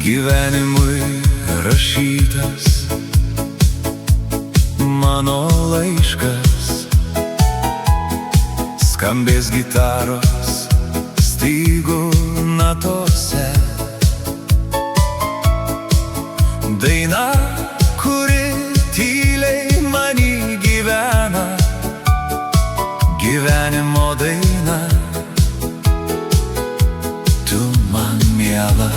Gyvenimui rašytas mano laiškas, skambės gitaros stygų natose. Daina, kuri tyliai many gyvena, gyvenimo daina, tu man miela.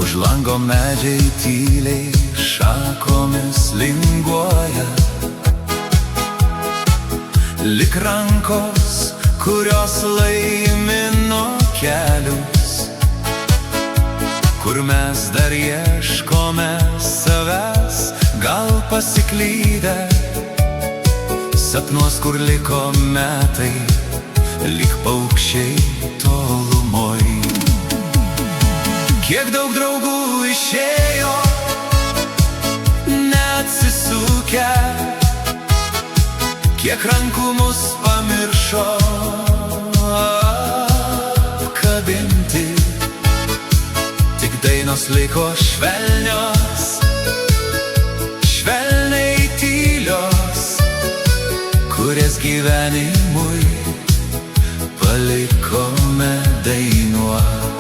Už lango medžiai tyliai šakomis linguoja, lyg rankos, kurios laimino kelius, kur mes dar ieškome savęs, gal pasiklydę sapnuos, kur liko metai, lyg paukščiai tolumoj. Kiek daug draugų išėjo, neatsisukę, kiek rankų mus pamiršo apkabinti. Tik dainos liko švelnios, švelniai tylios, kurias gyvenimui palikome dainuot.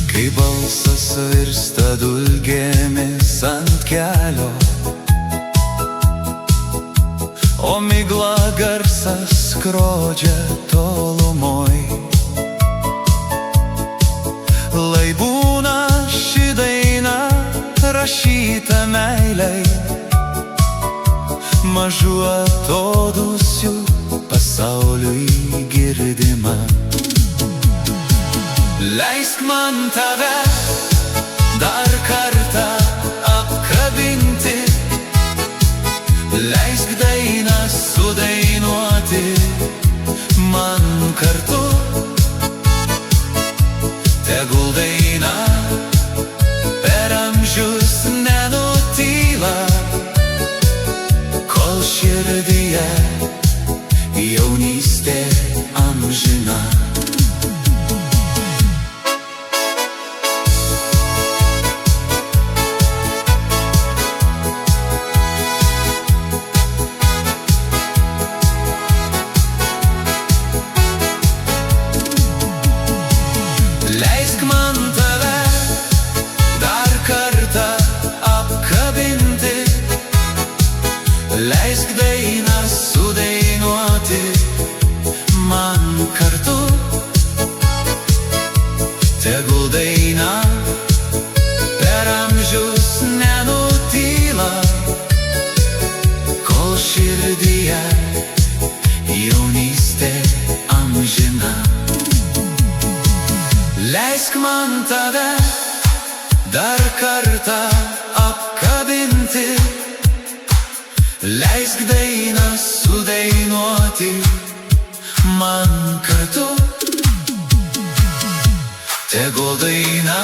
Kai balsas virsta dulkėmis ant kelio, o migla garsas skrodžia tolumoj, lai būna ši daina rašyta meilei, mažų atodūsių pasauliui girdima. Leisk man tave dar kartą apkabinti, leisk dainą sudainuoti man kartu. Tegul daina per amžius nenutyla, kol širdyje jaunystė amžina. Leisk man tave dar kartą apkabinti, leisk dainą sudainuoti man kartu. Tegul daina per amžius nenutyla, kol širdyje jaunystė amžina. Leisk man tave dar kartą apkabinti, leisk dainą sudainuoti man kartu. Tegul daina